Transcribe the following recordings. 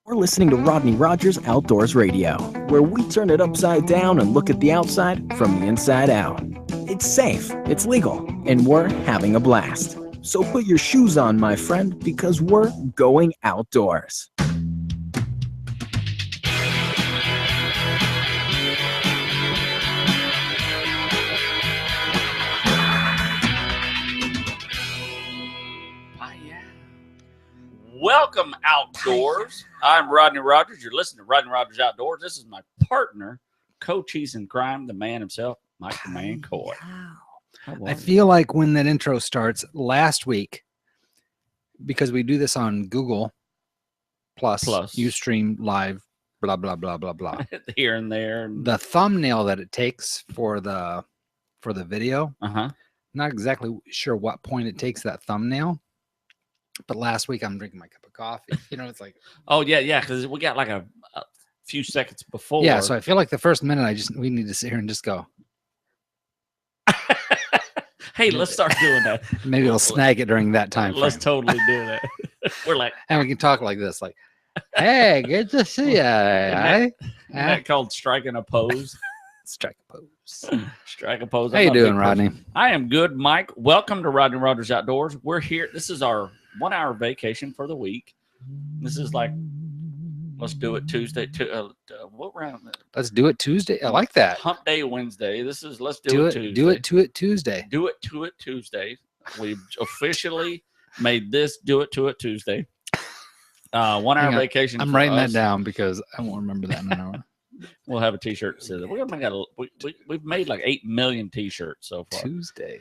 We're listening to Rodney Rogers Outdoors Radio, where we turn it upside down and look at the outside from the inside out. It's safe, it's legal, and we're having a blast. So put your shoes on, my friend, because we're going outdoors. Welcome outdoors. I'm Rodney Rogers. You're listening to Rodney Rogers Outdoors. This is my partner, co-chief in crime, the man himself, Mike the Man Coy. I feel like when that intro starts last week, because we do this on Google Plus, Ustream Live, blah, blah, blah, blah, blah. Here and there. The thumbnail that it takes for the video, not exactly sure what point it takes that thumbnail. But last week I'm drinking my cup of coffee. You know, it's like, oh yeah, because we got like a few seconds before. Yeah, so I feel like the first minute we need to sit here and just go. Hey, let's start doing that. Maybe we'll snag it during that time. Let's totally do that. We're like, and we can talk like this, like, hey, good to see you. That called striking a pose. Strike a pose. Strike a pose. How you doing, Rodney? I am good, Mike. Welcome to Rodney Rogers Outdoors. We're here. This is our 1 hour vacation for the week. This is like, let's do it Tuesday. What round? Let's do it Tuesday. I like that. Hump Day Wednesday. This is let's do it Tuesday. Do it to it Tuesday. Do it to it Tuesday. We've officially made this Do It to It Tuesday. 1 hour vacation. I'm writing that down because I won't remember that in an hour. We'll have a T-shirt that says it. We've made like 8 million T-shirts so far. Tuesday.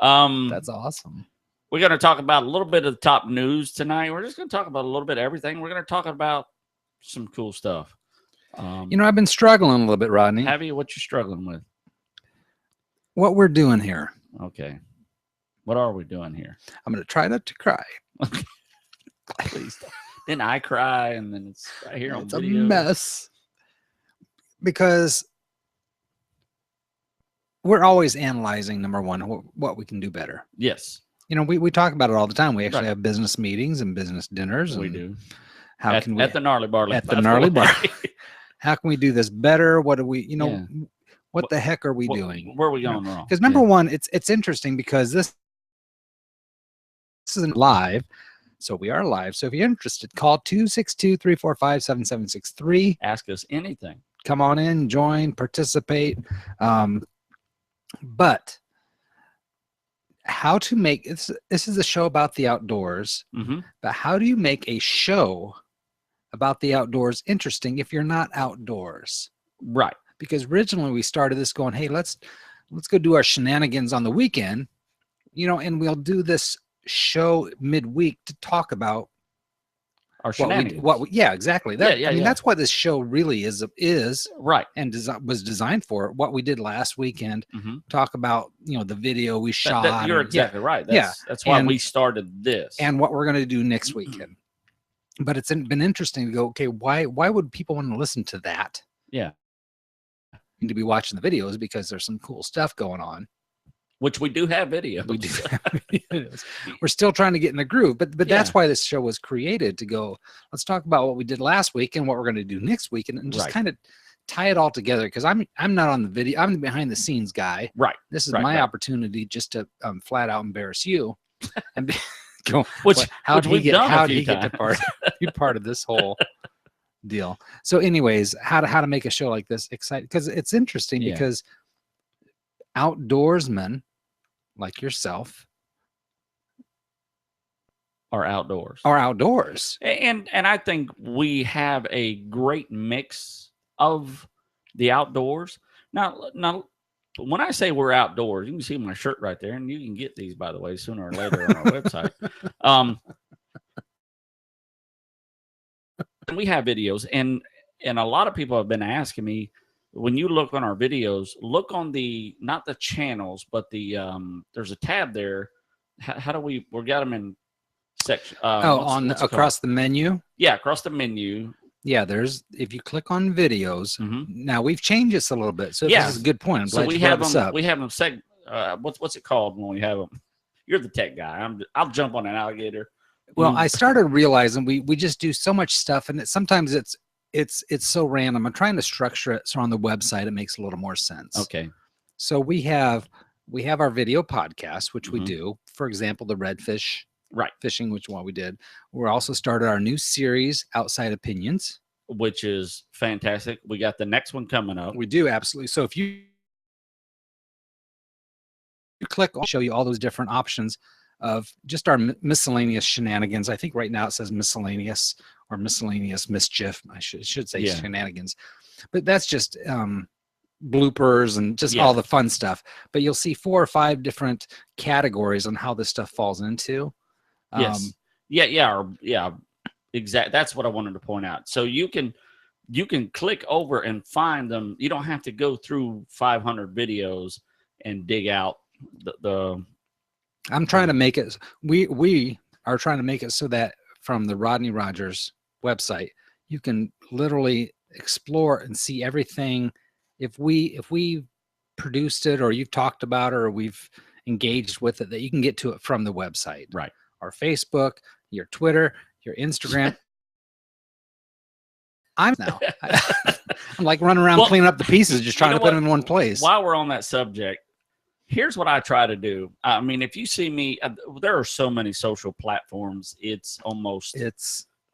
That's awesome. We're going to talk about a little bit of the top news tonight. We're just going to talk about a little bit of everything. We're going to talk about some cool stuff. I've been struggling a little bit, Rodney. Have you? What you struggling with? What we're doing here. Okay. What are we doing here? I'm going to try not to cry. Please. Then I cry, and then it's right here on video. It's a mess. Because we're always analyzing, number one, what we can do better. Yes. We talk about it all the time. We actually have business meetings and business dinners. We do. How can we at the Gnarly Bar? At the Gnarly Bar. How can we do this better? What do we? What the heck are we doing? Where are we going wrong? Because number one, it's interesting because this isn't live, so we are live. So if you're interested, call 262-345-7763. Ask us anything. Come on in, join, participate. But how to make this is a show about the outdoors, but how do you make a show about the outdoors interesting if you're not outdoors? Right. Because originally we started this going, hey, let's go do our shenanigans on the weekend, and we'll do this show midweek to talk about our shenanigans. Exactly. That's what this show really is right, and was designed for. What we did last weekend, talk about the video we shot. You're exactly right. That's why we started this, and what we're going to do next weekend. But it's been interesting to go, okay, why would people want to listen to that? Yeah, and to be watching the videos because there's some cool stuff going on. Which we do have videos. We do have videos. We're still trying to get in the groove, but that's why this show was created, to go, let's talk about what we did last week and what we're going to do next week, and just kind of tie it all together. Because I'm not on the video. I'm the behind the scenes guy. Right. This is my opportunity just to flat out embarrass you and go. How did he get to be part of this whole deal? So, anyways, how to make a show like this exciting? Because it's interesting because outdoorsmen like yourself are outdoors. And I think we have a great mix of the outdoors. Now, when I say we're outdoors, you can see my shirt right there, and you can get these, by the way, sooner or later on our website. We have videos, and a lot of people have been asking me, when you look on our videos, look on not the channels, but there's a tab there. How do we got them in section? Across the menu? Yeah, across the menu. Yeah, if you click on videos, now we've changed this a little bit. So this is a good point. I'm glad you brought this up. We have them what's it called when we have them? You're the tech guy. I'll jump on an alligator. Well, I started realizing we just do so much stuff, and sometimes it's so random. I'm trying to structure it so on the website it makes a little more sense. Okay. So we have our video podcast, which we do. For example, the redfish fishing, which one we did. We're also started our new series, Outside Opinions, which is fantastic. We got the next one coming up. We do, absolutely. So if you click, I'll show you all those different options of just our miscellaneous shenanigans. I think right now it says miscellaneous or miscellaneous mischief. I should say shenanigans, but that's just bloopers and just all the fun stuff. But you'll see 4 or 5 different categories on how this stuff falls into. Yes. Exactly. That's what I wanted to point out. So you can click over and find them. You don't have to go through 500 videos and dig out the I'm trying to make it. We are trying to make it so that from the Rodney Rogers website, you can literally explore and see everything. If we produced it, or you've talked about it, or we've engaged with it, that you can get to it from the website. Right. Our Facebook, your Twitter, your Instagram. I'm like running around cleaning up the pieces, just trying to put them in one place. While we're on that subject, here's what I try to do. I mean, if you see me, there are so many social platforms, it's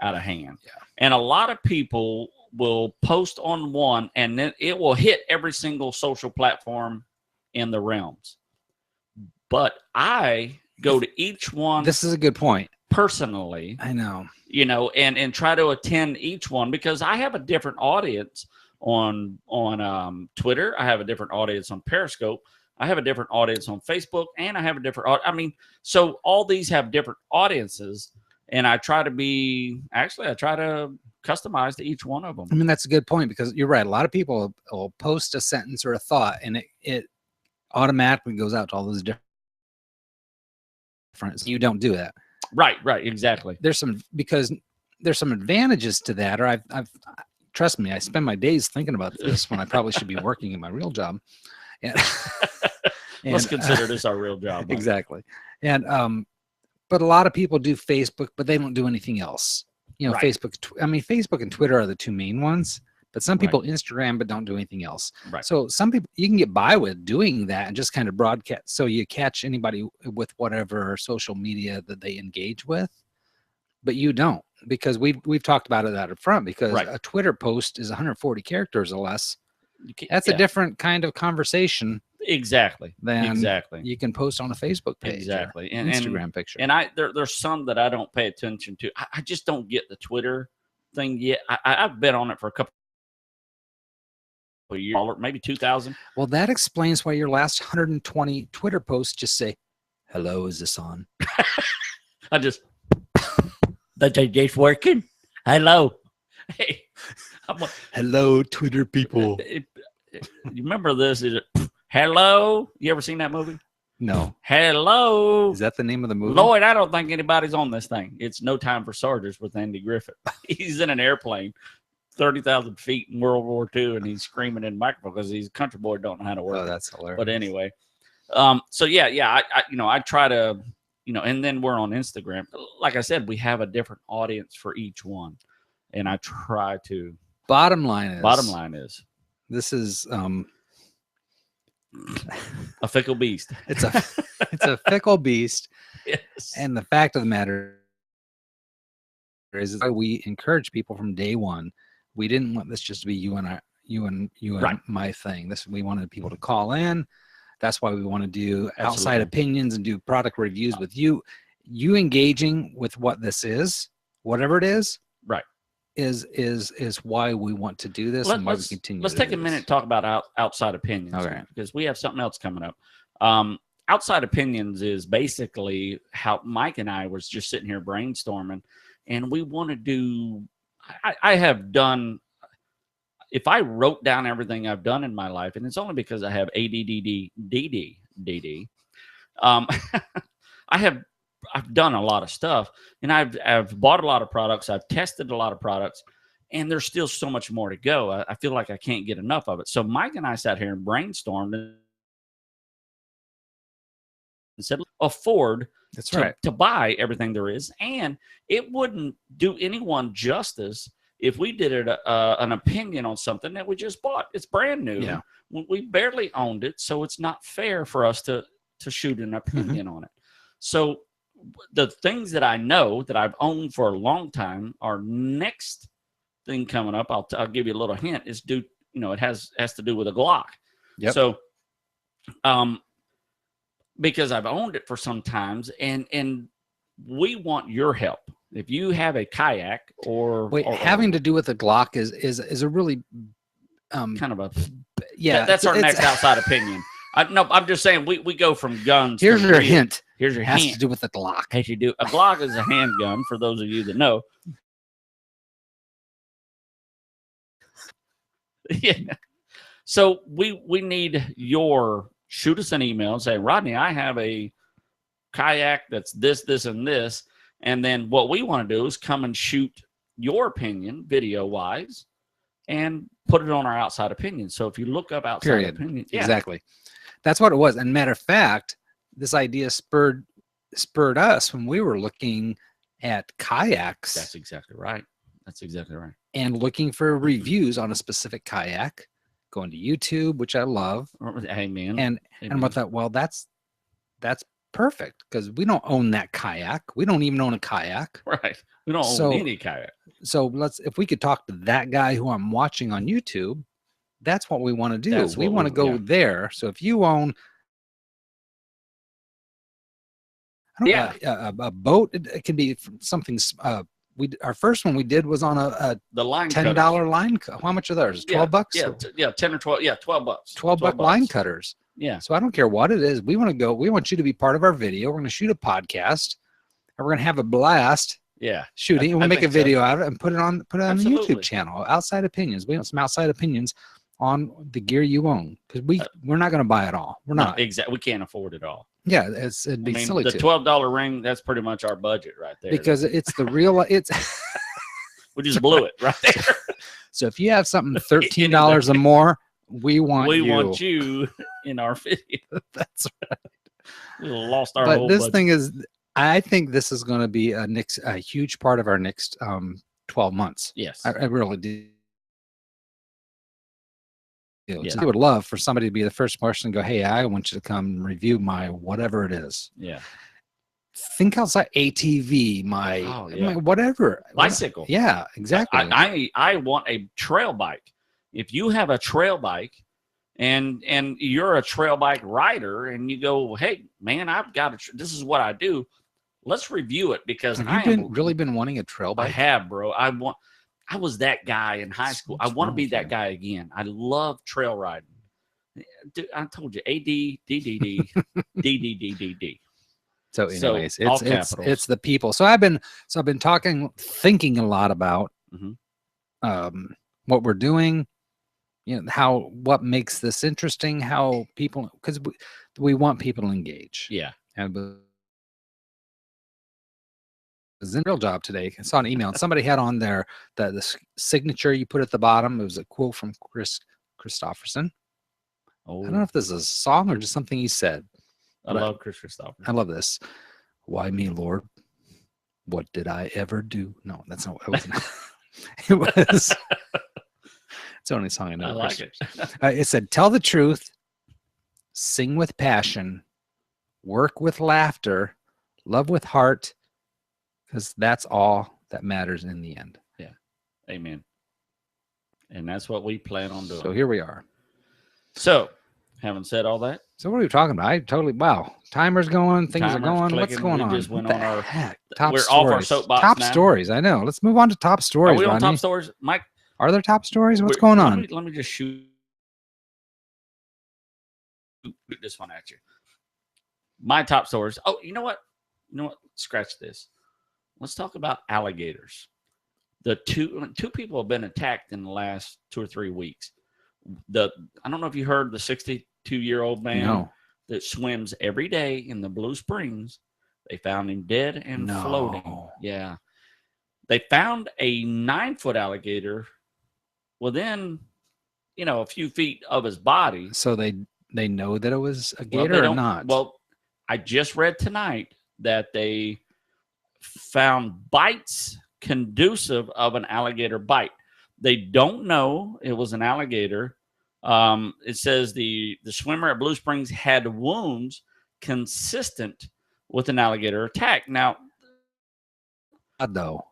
out of hand. Yeah. And a lot of people will post on one, and then it will hit every single social platform in the realms. But I go to each one. This is a good point. Personally, I know, and try to attend each one, because I have a different audience on Twitter. I have a different audience on Periscope. I have a different audience on Facebook, and I have a different. I mean, so all these have different audiences, and I try to customize to each one of them. I mean, that's a good point, because you're right. A lot of people will post a sentence or a thought, and it automatically goes out to all those different. You don't do that. Right, exactly. There's some advantages to that, or I've trust me, I spend my days thinking about this when I probably should be working in my real job. And let's consider this our real job. Huh? Exactly. And but a lot of people do Facebook, but they don't do anything else. Right. Facebook and Twitter are the 2 main ones, but some people Instagram but don't do anything else. Right. So some people, you can get by with doing that and just kind of broadcast, so you catch anybody with whatever social media that they engage with, but you don't, because we've talked about it out up front, because a Twitter post is 140 characters or less. That's a different kind of conversation. Exactly. You can post on a Facebook page. Exactly. And Instagram picture. And there's some that I don't pay attention to. I just don't get the Twitter thing yet. I've been on it for a couple of years, maybe 2,000. Well, that explains why your last 120 Twitter posts just say, "Hello, is this on?" That's just working. Hello. Hey. Hello, Twitter people. You remember this? Is it Hello? You ever seen that movie? No. Hello. Is that the name of the movie? Lloyd, I don't think anybody's on this thing. It's No Time for Soldiers with Andy Griffith. He's in an airplane 30,000 feet in World War II, and he's screaming in the microphone because he's a country boy, don't know how to work. Oh, that's hilarious. But anyway, so I try to, and then we're on Instagram. Like I said, we have a different audience for each one, and I try to. Bottom line is this is a fickle beast. It's a fickle beast. Yes. And the fact of the matter is we encourage people from day one. We didn't want this just to be you and my thing. We wanted people to call in. That's why we want to do outside opinions and do product reviews with you. You engaging with what this is, whatever it is. Right. Is why we want to do this and why we continue. Let's take a minute and talk about outside opinions, because we have something else coming up. Outside opinions is basically how Mike and I was just sitting here brainstorming, and we want to do. I have done. If I wrote down everything I've done in my life, and it's only because I have ADD. I've done a lot of stuff, and I've bought a lot of products. I've tested a lot of products, and there's still so much more to go. I feel like I can't get enough of it. So Mike and I sat here and brainstormed, and said afford That's right. to buy everything there is, and it wouldn't do anyone justice if we did it an opinion on something that we just bought. It's brand new. Yeah. We barely owned it, so it's not fair for us to shoot an opinion on it. So the things that I know that I've owned for a long time, our next thing coming up, I'll give you a little hint, is it has to do with a Glock. Yep. So because I've owned it for some times, and we want your help. If you have a kayak or having to do with a Glock is a really kind of a that's our next outside opinion. I'm just saying we go from guns. Here's your hint. Here's your hint. Has to do with the Glock. Has to do a Glock is a handgun for those of you that know. Yeah. So we need shoot us an email and say, Rodney, I have a kayak that's this, and this. And then what we want to do is come and shoot your opinion video wise and put it on our outside opinion. So if you look up outside opinion, exactly. That's what it was. And matter of fact, this idea spurred us when we were looking at kayaks. That's exactly right. And looking for reviews on a specific kayak, going to YouTube, which I love. Amen. And I thought, well, that's perfect because we don't own that kayak. We don't even own a kayak. Right. We don't own any kayak. So if we could talk to that guy who I'm watching on YouTube, that's what we want to do. We want to go there. So if you own a boat, it can be something. Our first one we did was on the line $10 line. How much are those? $12? Yeah, 10 or 12. Yeah, $12. $12 line cutters. Yeah. So I don't care what it is. We want to go. We want you to be part of our video. We're going to shoot a podcast, and we're going to have a blast. Yeah. Shooting. We'll make a video out of it and put it on the YouTube channel. Outside opinions. We want some outside opinions on the gear you own because we're not going to buy it all. We're not. Exactly. We can't afford it all. Yeah, it'd be silly. The $12 ring, that's pretty much our budget right there. Because it's the real. It's we just blew it right there. So if you have something $13 or more, we want you in our video. That's right. We lost our. But this budget. thing is, I think this is going to be a huge part of our next 12 months. Yes, I really do. Yes. I would love for somebody to be the first person to go, hey, I want you to come review my whatever it is. Yeah. Think outside ATV, my whatever. Bicycle. Yeah, exactly. I want a trail bike. If you have a trail bike and you're a trail bike rider and you go, hey, man, I've got this is what I do. Let's review it because have you really been wanting a trail bike? I have, bro. I was that guy in high school. I want to be that guy again. I love trail riding. Dude, I told you, ADDDD, DDDDD. So, anyways, it's the people. So I've been thinking a lot about what we're doing. You know what makes this interesting. How people, because we want people to engage. Yeah, and. Was in a real job today. I saw an email and somebody had on there the signature you put at the bottom. It was a quote from Chris Christopherson. Oh, I don't know if this is a song or just something he said. I love Chris Christopherson. I love this. Why me, Lord? What did I ever do? No, that's not. It wasn't. It was. It's the only song I know. I like it. It said, "Tell the truth, sing with passion, work with laughter, love with heart." Because that's all that matters in the end. Yeah. Amen. And that's what we plan on doing. So here we are. So, having said all that. So what are we talking about? Wow. Timer's going. Things are going. What's going on? Just went on our top we're stories. off our soapbox top now. Stories. I know. Let's move on to top stories. Are we on Rodney. top stories? Mike? Are there top stories? What's going on? Let me just shoot this one at you. My top stories. Oh, you know what? Scratch this. Let's talk about alligators. The two people have been attacked in the last 2 or 3 weeks. I don't know if you heard the 62-year-old man that swims every day in the Blue Springs. They found him dead and floating. Yeah. They found a 9-foot alligator within, a few feet of his body. So they know that it was a gator or not? Well, I just read tonight that they found bites conducive of an alligator bite. They don't know it was an alligator. It says the swimmer at Blue Springs had wounds consistent with an alligator attack. Now, though,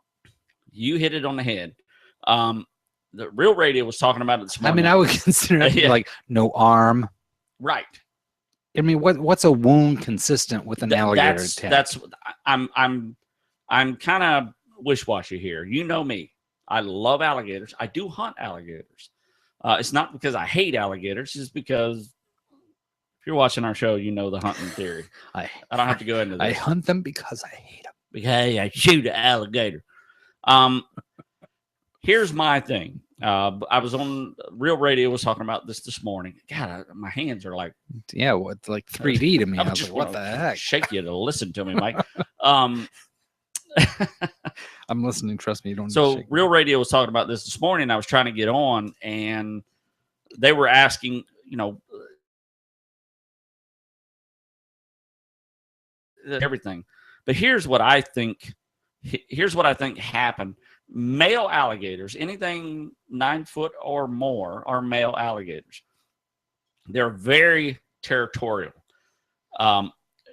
you hit it on the head. The Real Radio was talking about it this morning. I mean, I would consider it like no arm. Right. I mean, what's a wound consistent with an alligator attack? That's I'm kind of wish-washy here. You know me. I love alligators. I do hunt alligators. It's not because I hate alligators. It's because if you're watching our show, you know the hunting theory. I don't have to go into this. I hunt them because I hate them. Because I shoot an alligator. Here's my thing. I was on Real Radio was talking about this morning. God, my hands are like 3D to me. I was like, what the heck? Shake you to listen to me, Mike. I'm listening. Trust me. You don't. So Real Radio was talking about this morning. I was trying to get on, and they were asking, everything. But here's what I think. Here's what I think happened. Male alligators, anything 9 foot or more, are male alligators. They're very territorial.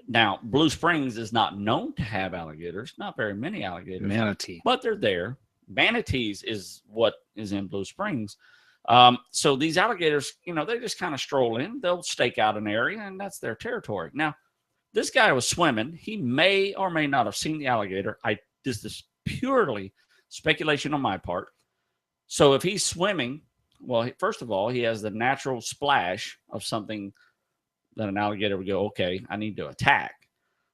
Now, Blue Springs is not known to have alligators, not very many alligators. Manatee. But they're there. Manatees is what is in Blue Springs. So these alligators, they just kind of stroll in. They'll stake out an area, and that's their territory. Now, this guy was swimming. He may or may not have seen the alligator. This is purely speculation on my part. So if he's swimming, well, first of all, he has the natural splash of something that an alligator would go, okay, I need to attack.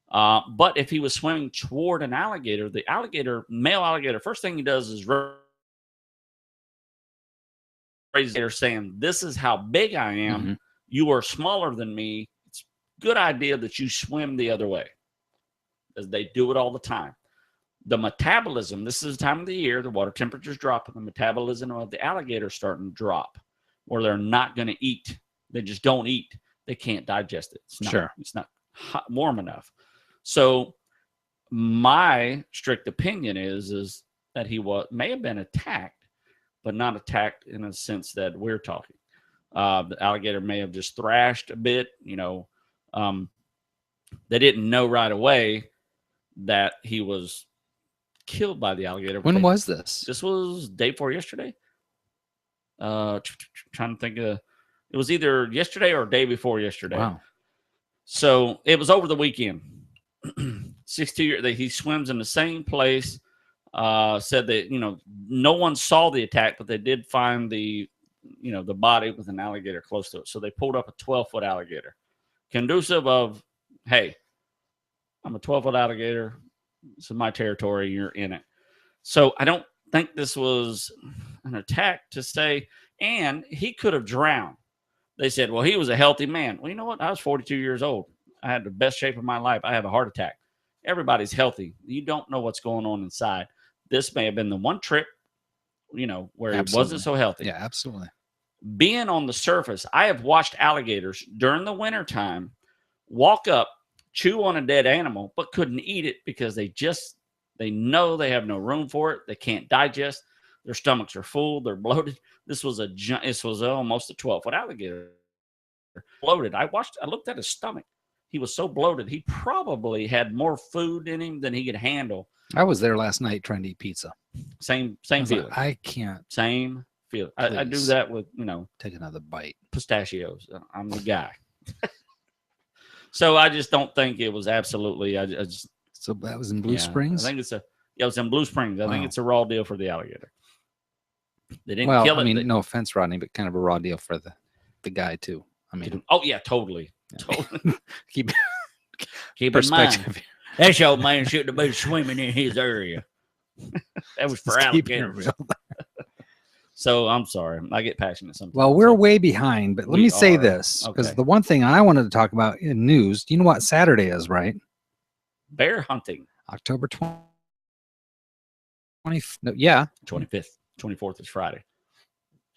But if he was swimming toward an alligator, the male alligator, first thing he does is raise their saying, this is how big I am. Mm-hmm. You are smaller than me. It's a good idea that you swim the other way, as they do it all the time. The metabolism, this is the time of the year, the water temperature's dropping, the metabolism of the alligator is starting to drop, where they're not going to eat. They just don't eat. They can't digest it. It's not hot, warm enough. So my strict opinion is that he may have been attacked, but not attacked in a sense that we're talking. The alligator may have just thrashed a bit. They didn't know right away that he was killed by the alligator. When was this? This was day before yesterday. Trying to think of, it was either yesterday or day before yesterday. Wow. So it was over the weekend. 62 years. He swims in the same place. Said that no one saw the attack, but they did find the body with an alligator close to it. So they pulled up a 12-foot alligator, conducive of, hey, I'm a 12-foot alligator. This is my territory. You're in it. So I don't think this was an attack to say, and he could have drowned. They said, well, he was a healthy man. Well, you know what? I was 42 years old. I had the best shape of my life. I have a heart attack. Everybody's healthy. You don't know what's going on inside. This may have been the one trip, where he wasn't so healthy. Yeah, absolutely. Being on the surface, I have watched alligators during the wintertime walk up, chew on a dead animal, but couldn't eat it because they know they have no room for it. They can't digest. Their stomachs are full. They're bloated. This was almost a 12-foot alligator. Bloated. I looked at his stomach. He was so bloated. He probably had more food in him than he could handle. I was there last night trying to eat pizza. Same feeling. Like, I can't. Same feeling. I do that with, take another bite. Pistachios. I'm the guy. So I just don't think it was absolutely. So that was in Blue Springs? I think it was in Blue Springs. I think it's a raw deal for the alligator. They didn't kill it. I mean, no offense, Rodney, but kind of a raw deal for the guy too. I mean, oh yeah, totally. Totally. keep in mind. That old man shouldn't have been swimming in his area. That was for alligators. So I'm sorry. I get passionate sometimes. Well, we're way behind, but let me say this, because the one thing I wanted to talk about in news, do you know what Saturday is, right? Bear hunting. October 20. Yeah. 25th. 24th is Friday.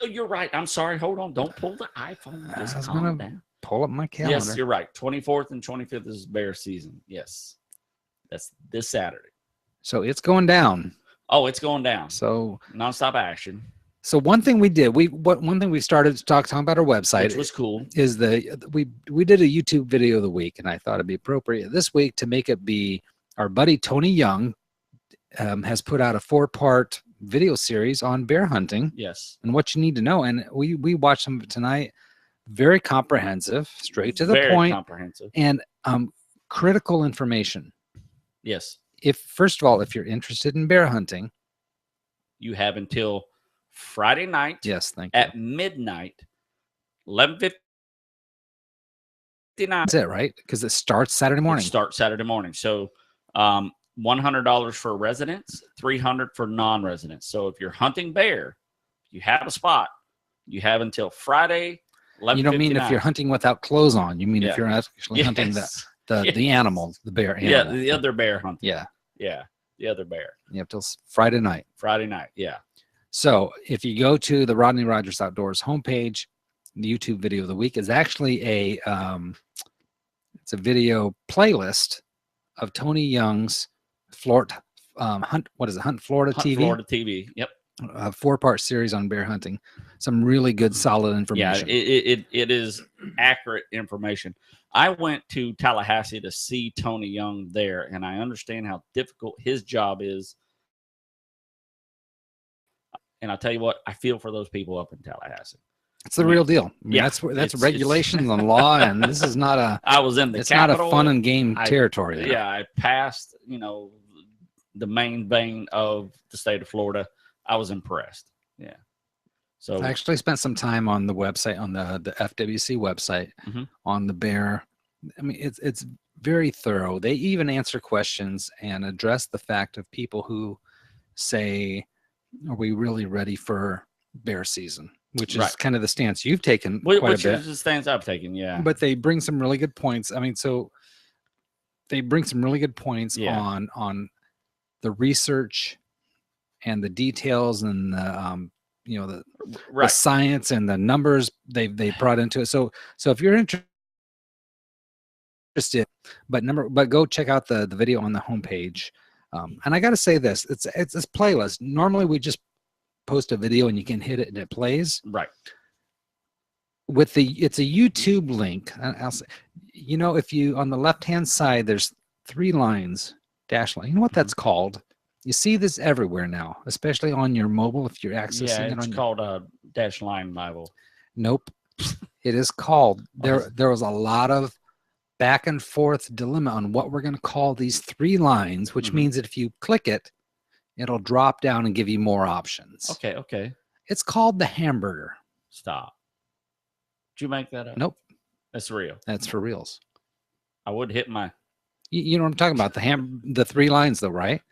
Oh, you're right. I'm sorry. Hold on. Don't pull the iPhone. Just calm down. pull up my calendar. Yes, you're right. 24th and 25th is bear season. Yes. That's this Saturday. So it's going down. Oh, it's going down. So nonstop action. So one thing we did, one thing we started talking about our website, which was cool, is we did a YouTube video of the week, and I thought it'd be appropriate this week to make it be our buddy Tony Young has put out a 4-part video series on bear hunting. Yes, and what you need to know, and we watched them tonight. Very comprehensive, straight to the point, comprehensive, and critical information. Yes. First of all, if you're interested in bear hunting, you have until Friday night. Yes, thank you. At midnight, 11:59. That's it, right? Because it starts Saturday morning. So, $100 for residents, $300 for non-residents. So if you're hunting bear, you have a spot. You have until Friday. 11:59. You don't mean if you're hunting without clothes on. You mean if you're actually hunting the animal, the bear animal. Yeah, the other bear hunting. Yeah. Yeah, the other bear. You have till Friday night. Friday night, yeah. So if you go to the Rodney Rogers Outdoors homepage, the YouTube video of the week is actually it's a video playlist of Tony Young's Hunt Florida TV? Florida TV, yep. A 4-part series on bear hunting. Some really good, solid information. Yeah, it is accurate information. I went to Tallahassee to see Tony Young there, and I understand how difficult his job is. And I'll tell you what, I feel for those people up in Tallahassee. It's the real deal. I mean, yeah, that's regulations and law, and this is not a. I was in the It's Capitol, not a fun and game territory. There. Yeah, I passed, the main vein of the state of Florida. I was impressed. Yeah. So I actually spent some time on the website, on the FWC website, on the bear. I mean, it's very thorough. They even answer questions and address the fact of people who say, "Are we really ready for bear season?" Which is kind of the stance you've taken quite a bit. Which is the stance I've taken, yeah. But they bring some really good points. I mean, so they bring some really good points on the research and the details and the the science and the numbers they brought into it. So if you're interested, but go check out the video on the homepage. And I got to say this, it's this playlist. Normally we just post a video and you can hit it and it plays. Right. It's a YouTube link. I'll say, if you on the left-hand side, there's 3 lines, dash line. You know what that's called? You see this everywhere now, especially on your mobile if you're accessing it. It's called a dash line Bible. Nope. It is called. There was a lot of back and forth dilemma on what we're going to call these 3 lines, which means that if you click it, it'll drop down and give you more options. Okay. It's called the hamburger. Stop. Did you make that up? Nope. That's real. That's for reals. I would hit my. You know what I'm talking about? The 3 lines, though, right?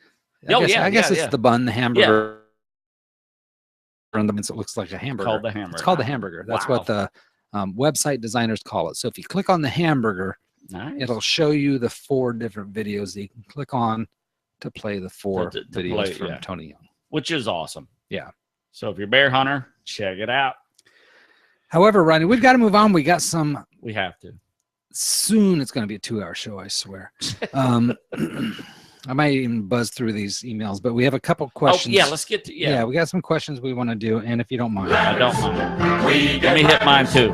I guess it's the bun, the hamburger, and it looks like a hamburger. Called the hamburger. It's called the hamburger. That's what the website designers call it. So if you click on the hamburger, it'll show you the 4 different videos that you can click on to play the 4 videos from Tony Young. Which is awesome. Yeah. So if you're a bear hunter, check it out. However, Rodney, we've got to move on. We have to. Soon it's going to be a 2-hour show, I swear. I might even buzz through these emails, but we have a couple questions. Oh, yeah, let's get to Yeah, we got some questions we want to do, and if you don't mind. I don't mind. Let me hit mine, too.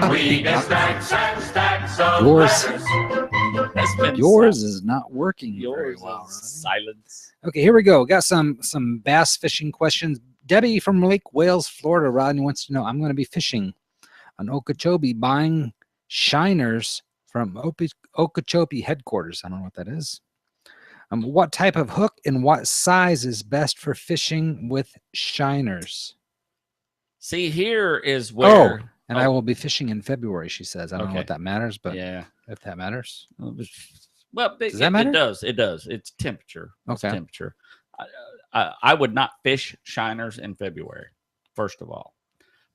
We get stacks and stacks of Yours is not working very well. Silence. Okay, here we go. Got some bass fishing questions. Debbie from Lake Wales, Florida, Rodney wants to know, I'm going to be fishing on Okeechobee, buying shiners from Okeechobee headquarters. I don't know what that is. What type of hook and what size is best for fishing with shiners? See, here is where... I will be fishing in February, she says. I don't know what that matters, but if that matters. Well, does that matter? It does. It's temperature. Okay. It's temperature. I would not fish shiners in February, first of all.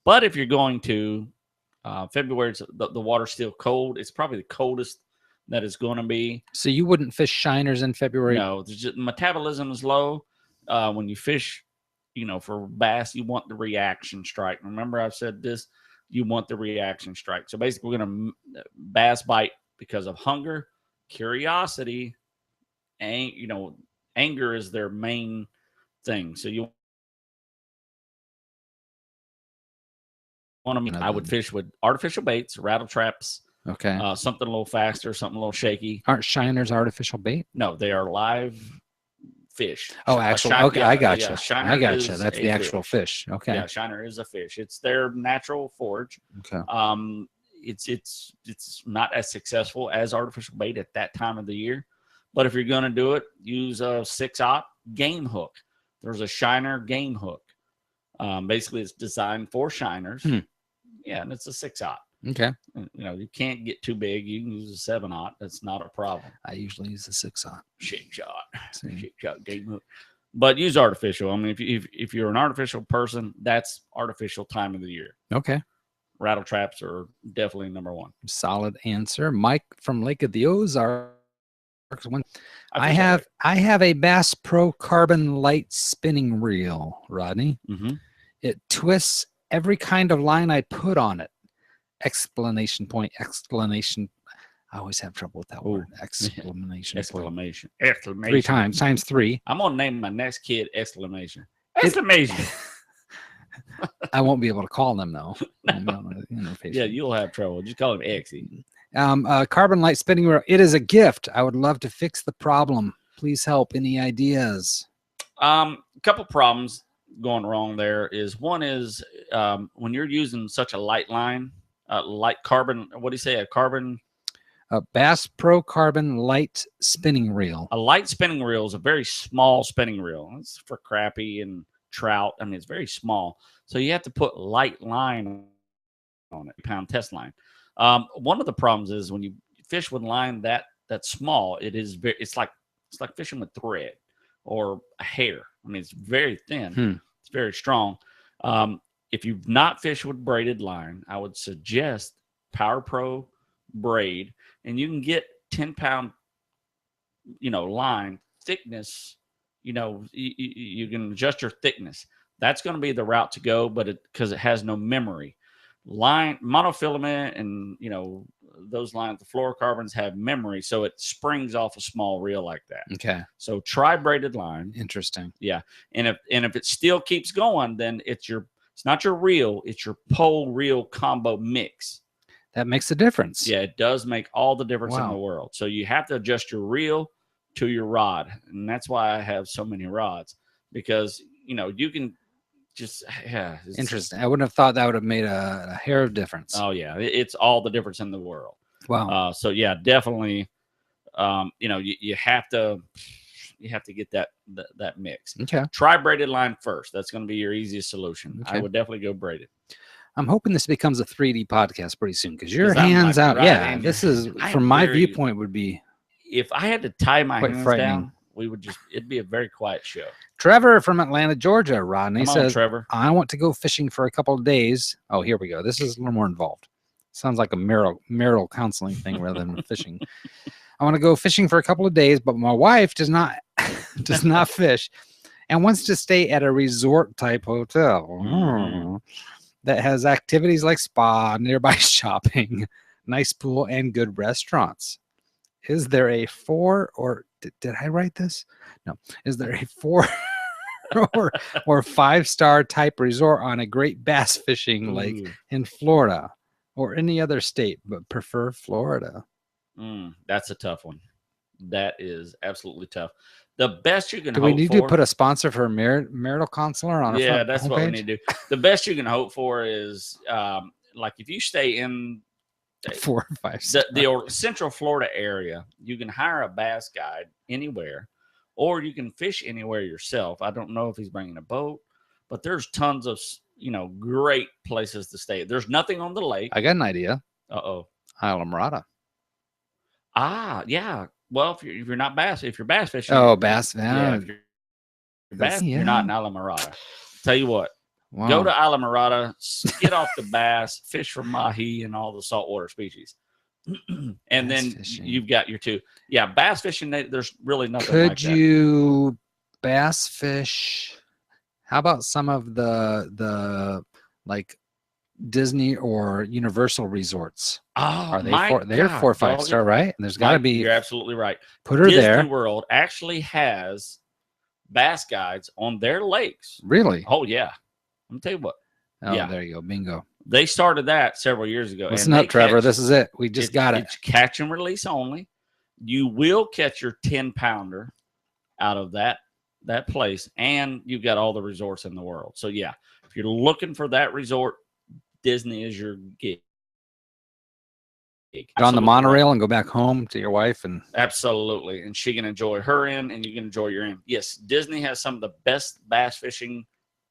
But if you're going to, February, the water's still cold. It's probably the coldest that is going to be. So you wouldn't fish shiners in February? No, metabolism is low. When you fish, for bass, you want the reaction strike. Remember, I've said this. you want the reaction strike. So basically, we're going to bass bite because of hunger, curiosity, and anger is their main thing. So you want to. I would fish with artificial baits, rattle traps. Okay. Something a little faster, something a little shaky. Aren't shiners artificial bait? No, they are live fish. Oh, actually, okay, I gotcha. I gotcha. That's the actual fish. Okay. Yeah, shiner is a fish. It's their natural forage. Okay. It's not as successful as artificial bait at that time of the year, but if you're going to do it, use a 6/0 game hook. There's a shiner game hook. Basically, it's designed for shiners. Yeah, and it's a 6/0. Okay. You can't get too big. You can use a 7/0. That's not a problem. I usually use a 6/0. Shake shot game hook. But use artificial. I mean, if you're an artificial person, that's artificial time of the year. Okay. Rattle traps are definitely number one. Solid answer. Mike from Lake of the Ozarks. I have a Bass Pro Carbon Light spinning reel, Rodney. Mm-hmm. It twists every kind of line I put on it. Exclamation point, exclamation. I always have trouble with that word. Exclamation. Exclamation. 3 times, times 3. I'm going to name my next kid Exclamation. Exclamation. I won't be able to call them, though. Yeah, you'll have trouble. Just call him Exy. Carbon light spinning reel. It is a gift. I would love to fix the problem. Please help. Any ideas? A couple problems going wrong there is one is when you're using such a light line, light carbon, what do you say? A Bass Pro Carbon Light spinning reel. A light spinning reel is a very small spinning reel. It's for crappie and trout. I mean, it's very small. So you have to put light line on it, pound test line. One of the problems is when you fish with line that small, it's like fishing with thread or a hair. I mean, it's very thin. It's very strong. If you've not fished with braided line, I would suggest Power Pro braid, and you can get 10-pound, line thickness. You can adjust your thickness. That's going to be the route to go, but because it has no memory. Line monofilament and those lines, the fluorocarbons have memory, so it springs off a small reel like that. Okay. So try braided line. Interesting. Yeah, and if it still keeps going, then it's not your reel, it's your pole reel combo mix. That makes a difference. Yeah, it does make all the difference in the world. So you have to adjust your reel to your rod, and that's why I have so many rods, because you can just interesting. I wouldn't have thought that would have made a hair of difference. Oh yeah, it's all the difference in the world. Wow. So yeah, definitely. You have to get that mix. Okay. Try braided line first. That's going to be your easiest solution. Okay. I would definitely go braided. I'm hoping this becomes a 3D podcast pretty soon because your hands out. Right, yeah, this is from my viewpoint would be. If I had to tie my hands down, it'd be a very quiet show. Trevor from Atlanta, Georgia. Rodney says, Trevor. I want to go fishing for a couple of days. Oh, here we go. This is a little more involved. Sounds like a marital counseling thing rather than fishing. I want to go fishing for a couple of days, but my wife does not fish and wants to stay at a resort type hotel that has activities like spa, nearby shopping, nice pool, and good restaurants. Is there a 4 or did I write this? No. Is there a 4 or 5-star type resort on a great bass fishing lake in Florida or any other state, but prefer Florida? That's a tough one. That is absolutely tough. The best you can hope for. Do we need to put a sponsor for marital counselor on? Yeah, that's what we need to do. The best you can hope for is like if you stay in 4 or 5 the Central Florida area, you can hire a bass guide anywhere, or you can fish anywhere yourself. I don't know if he's bringing a boat, but there's tons of great places to stay. There's nothing on the lake. I got an idea. Islamorada. Yeah. Well, if you're not bass, if you're bass fishing. Oh, bass. Yeah. If you're bass, you're not in Islamorada. Tell you what. Wow. Go to Islamorada, get off the bass, fish for mahi and all the saltwater species. And bass then fishing. You've got your 2. Yeah, bass fishing, there's really nothing like that. Could you bass fish? How about some of the like Disney or Universal resorts. Oh, are they they're 4 or 5 star, right? And there's got to be. You're absolutely right. Put her Disney there. World actually has bass guides on their lakes. Really? Oh yeah. Let me tell you what. Oh, yeah. There you go. Bingo. They started that several years ago. Listen up, Trevor. This is it. We just got it. It's catch and release only. You will catch your 10-pounder out of that place, and you've got all the resorts in the world. So yeah, if you're looking for that resort, Disney is your gig. Get on the monorail and go back home to your wife, and absolutely, and she can enjoy her end, and you can enjoy your end. Yes, Disney has some of the best bass fishing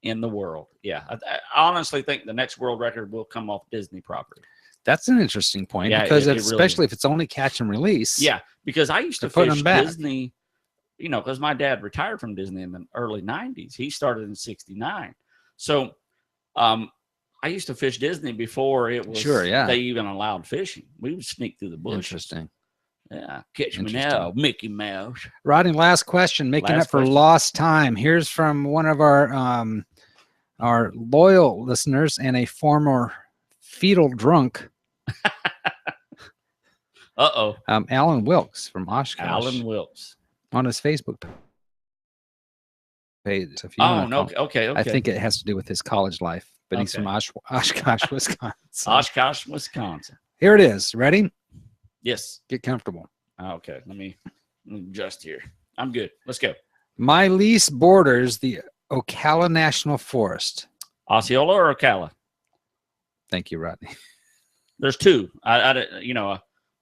in the world. Yeah, I honestly think the next world record will come off Disney property. That's an interesting point, because especially if it's only catch and release. Yeah, because I used to fish Disney, because my dad retired from Disney in the early 90s. He started in 69. So I used to fish Disney before it was they even allowed fishing. We would sneak through the bush. Interesting. Yeah, catch me now, Mickey Mouse. Rodney, last question, making up for lost time. Here's from one of our loyal listeners and a former fetal drunk. Alan Wilkes from Oshkosh. Alan Wilkes on his Facebook page. If you okay. I think it has to do with his college life, but he's from Oshkosh, Wisconsin. Oshkosh, Wisconsin. Here it is. Ready? Yes. Get comfortable. Okay. Let me adjust here. I'm good. Let's go. My lease borders the Ocala National Forest. Osceola or Ocala? Thank you, Rodney. There's two. I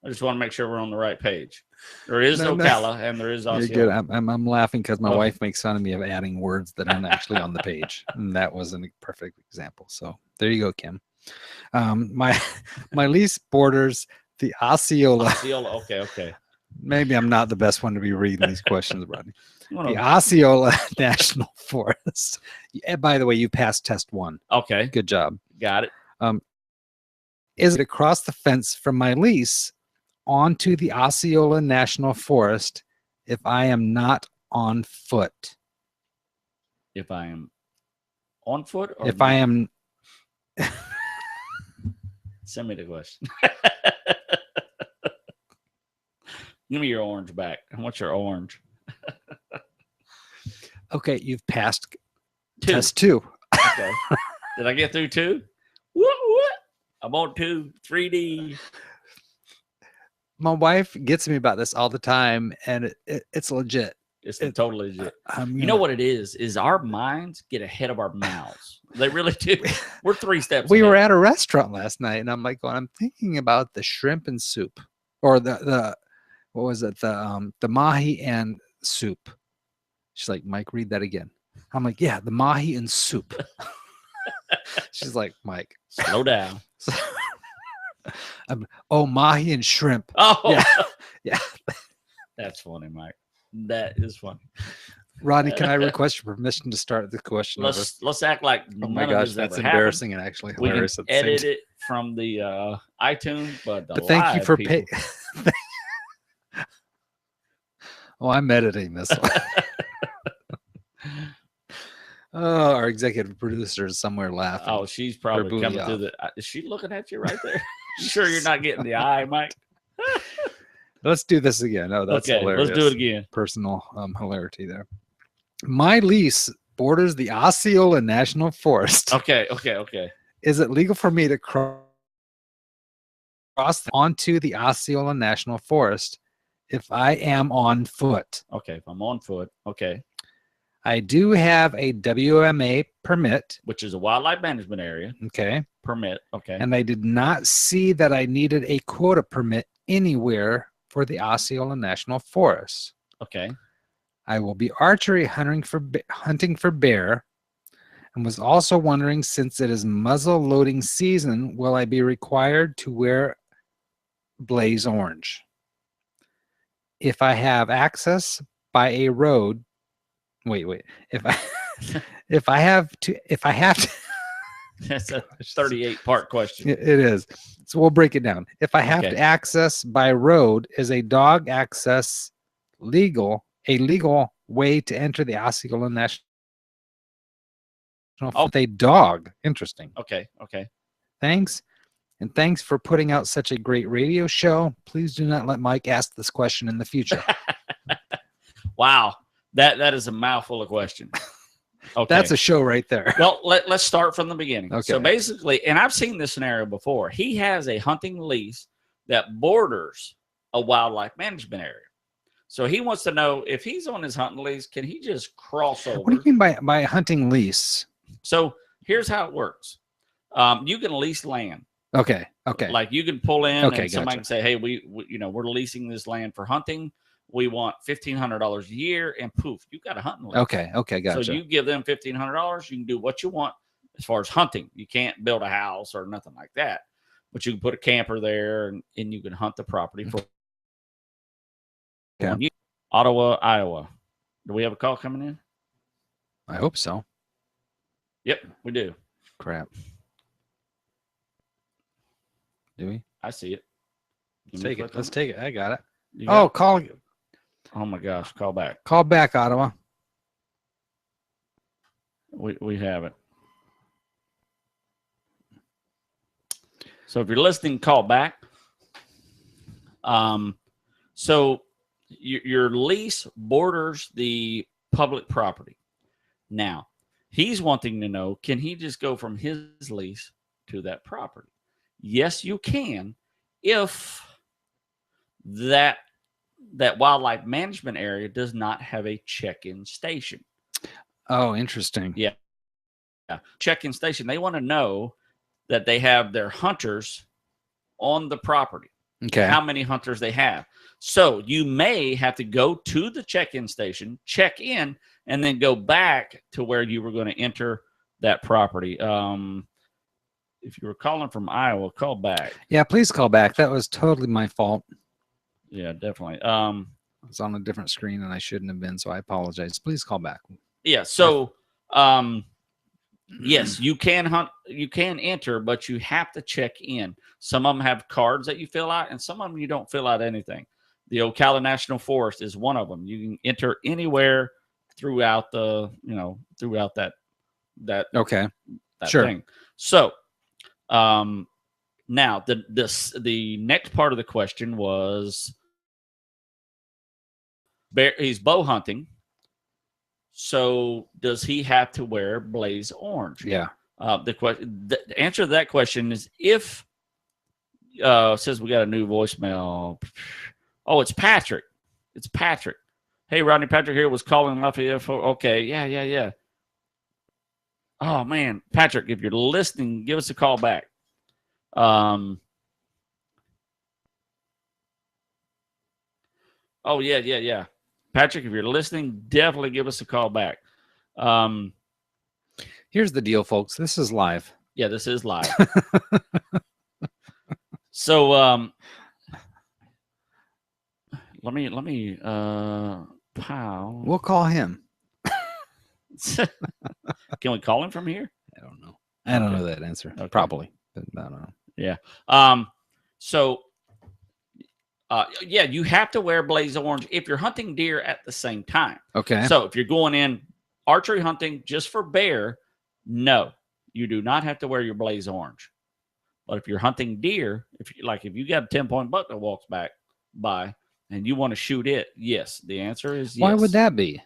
just want to make sure we're on the right page. There is Ocala and there is Osceola. Good. I'm laughing because my wife makes fun of me of adding words that aren't actually on the page, and that wasn't a perfect example. So there you go, Kim. My lease borders the Osceola. Osceola. Okay. Maybe I'm not the best one to be reading these questions, Rodney. The Osceola National Forest. By the way, you passed test 1. Okay. Good job. Got it. Is it across the fence from my lease onto the Osceola National Forest if I am not on foot? If I am on foot? Or if I am... Send me the question. Give me your orange back. I want your orange. Okay, you've passed test 2. Okay. Did I get through 2? What? I'm on 2, 3D. My wife gets me about this all the time, and it's legit. It's totally legit. You know what it is our minds get ahead of our mouths. They really do. We're 3 steps We ahead. were at a restaurant last night, and I'm like, I'm thinking about the shrimp and soup, or the what was it? The mahi and soup. She's like, Mike, read that again. I'm like, yeah, the mahi and soup. She's like, Mike, slow down. Mahi and shrimp. Oh, yeah. That's funny, Mike. That is funny. Rodney, can I request your permission to start the question? Let's act like oh my gosh, that's embarrassing and actually hilarious. We can edit it from the iTunes, but thank you for paying. I'm editing this one. Oh, our executive producer is somewhere laughing. Oh, she's probably coming through the. Is she looking at you right there? You sure you're not getting the eye, Mike? Let's do this again. Oh, that's okay. Hilarious. Let's do it again. Personal hilarity there. My lease borders the Osceola National Forest. Okay. Is it legal for me to cross onto the Osceola National Forest if I am on foot? Okay, if I'm on foot. Okay. I do have a WMA permit, which is a wildlife management area. Okay. Permit. Okay. And I did not see that I needed a quota permit anywhere for the Osceola National Forest. Okay. I will be archery hunting for bear, and was also wondering, since it is muzzle loading season, will I be required to wear blaze orange? If I have access by a road, wait. If I have to. That's a 38-part question. It is. So we'll break it down. If I have to access by road, is a dog access a legal way to enter the Osceola National Forest with a dog? Interesting. Okay. Thanks. And thanks for putting out such a great radio show. Please do not let Mike ask this question in the future. Wow. That is a mouthful of questions. Okay. That's a show right there. Well, let's start from the beginning. Okay. So basically, and I've seen this scenario before. He has a hunting lease that borders a wildlife management area. So he wants to know if he's on his hunting lease, can he just cross over? What do you mean by a hunting lease? So here's how it works. You can lease land. Okay. Okay. Like you can pull in and somebody gotcha. can say, hey, we're leasing this land for hunting. We want $1,500 a year, and poof, you got a hunting lease. Okay. Okay. Gotcha. So you give them $1,500. You can do what you want as far as hunting. You can't build a house or nothing like that, but you can put a camper there and you can hunt the property for 1 year. Ottawa, Iowa. Do we have a call coming in? I hope so. Yep, we do. Crap. Do we? I see it. Let's take it. Let's take it. I got it. Oh, call. Oh my gosh, call back. Call back, Ottawa. We have it. So if you're listening, call back. So your lease borders the public property. Now, he's wanting to know, can he just go from his lease to that property? Yes, you can, if that wildlife management area does not have a check-in station. Oh, interesting. Yeah. Check-in station. They want to know that they have their hunters on the property. Okay. How many hunters they have. So you may have to go to the check-in station, check in, and then go back to where you were going to enter that property. If you were calling from Iowa, call back. Yeah, please call back. That was totally my fault. Yeah, definitely. I was on a different screen and I shouldn't have been, so I apologize. Please call back. Yeah, so yes, you can hunt, you can enter, but you have to check in. Some of them have cards that you fill out, and some of them you don't fill out anything. The Ocala National Forest is one of them. You can enter anywhere throughout the, throughout that Okay. that Sure. thing. So now the next part of the question was he's bow hunting. So does he have to wear blaze orange? Yeah. The answer to that question is if says we got a new voicemail. Oh, it's Patrick. It's Patrick. Hey, Rodney, Patrick here was calling Lafayette. Okay, yeah. Oh man, Patrick, if you're listening, give us a call back. Oh yeah. Patrick, if you're listening, definitely give us a call back. Here's the deal, folks. This is live. Yeah, this is live. So let me pow. We'll call him. Can we call him from here? I don't know. I don't know that answer. Okay. Probably. But I don't know. Yeah. Yeah, you have to wear blaze orange if you're hunting deer at the same time. Okay. So if you're going in archery hunting just for bear, no, you do not have to wear your blaze orange. But if you're hunting deer, if you got a 10-point buck that walks by and you want to shoot it, yes, the answer is yes. Why would that be?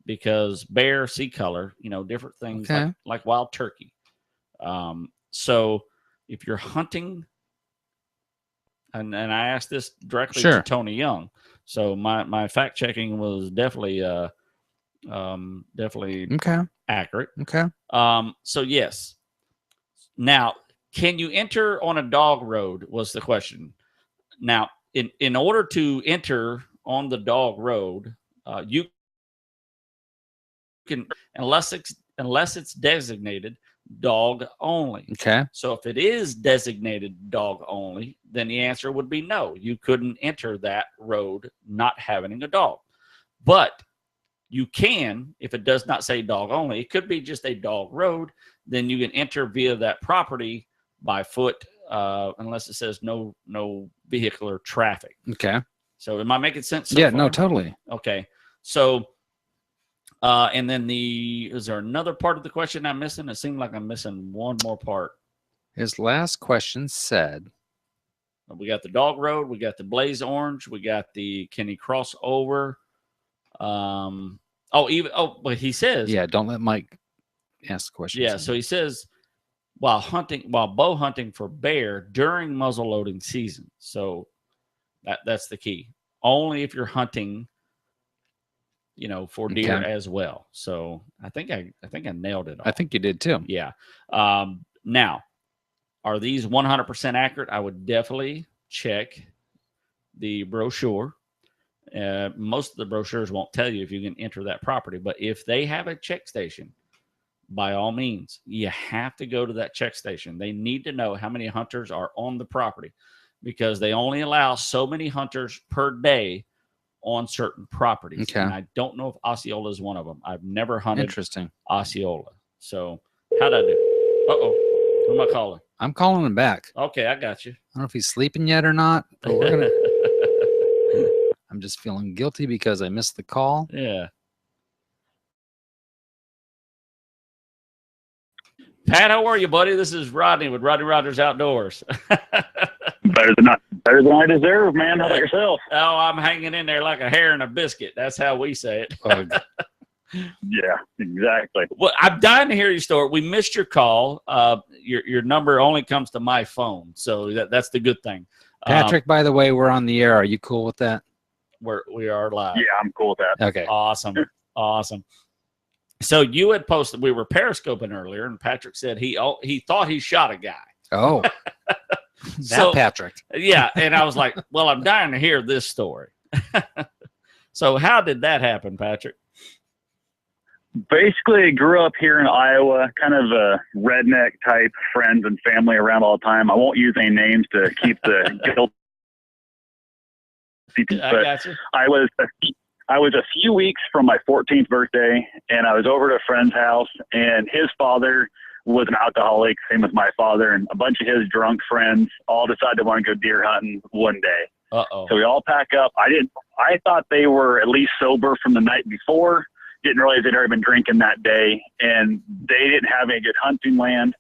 Because bear, sea color, different things like wild turkey. So if you're hunting, and I asked this directly to Tony Young, so my fact checking was definitely accurate. Okay. So yes. Now, can you enter on a dog road was the question. Now, in order to enter on the dog road, you can, unless it's designated dog only. Okay. So if it is designated dog only, then the answer would be no. You couldn't enter that road not having a dog. But you can, if it does not say dog only, it could be just a dog road, then you can enter via that property by foot, unless it says no vehicular traffic. Okay. So am I making sense? Yeah, no, totally. Okay. So and then is there another part of the question I'm missing? It seemed like I'm missing one more part. His last question said, we got the dog road, we got the blaze orange, we got the can he cross over? But he says, yeah, don't let Mike ask questions. Yeah, so he says while bow hunting for bear during muzzleloading season. So that's the key. Only if you're hunting, for deer as well. So I think I nailed it all. I think you did too. Yeah. Now, are these 100% accurate? I would definitely check the brochure. Most of the brochures won't tell you if you can enter that property, but if they have a check station, by all means, you have to go to that check station. They need to know how many hunters are on the property because they only allow so many hunters per day on certain properties. Okay. And I don't know if Osceola is one of them. I've never hunted Interesting. Osceola. So how'd I do? Uh-oh. Who am I calling? I'm calling him back. Okay, I got you. I don't know if he's sleeping yet or not, but we're going to... I'm just feeling guilty because I missed the call. Yeah. Pat, how are you, buddy? This is Rodney with Rodney Rogers Outdoors. Better than I deserve, man. How about yourself? Oh, I'm hanging in there like a hair in a biscuit. That's how we say it. Yeah, exactly. Well, I'm dying to hear your story. We missed your call. Your number only comes to my phone, so that's the good thing. Patrick, by the way, we're on the air. Are you cool with that? We are live. Yeah, I'm cool with that. Okay. Awesome. Awesome. So you had posted, we were periscoping earlier, and Patrick said he thought he shot a guy. Oh, Patrick. Yeah, and I was like, well, I'm dying to hear this story. So how did that happen, Patrick? Basically, I grew up here in Iowa, kind of a redneck type, friends and family around all the time. I won't use any names to keep the guilt. I got you. I was a few weeks from my 14th birthday, and I was over at a friend's house, and his father was an alcoholic, same as my father, and a bunch of his drunk friends all decided to want to go deer hunting one day. Uh-oh. So we all pack up. I thought they were at least sober from the night before. Didn't realize they'd already been drinking that day, and they didn't have any good hunting land.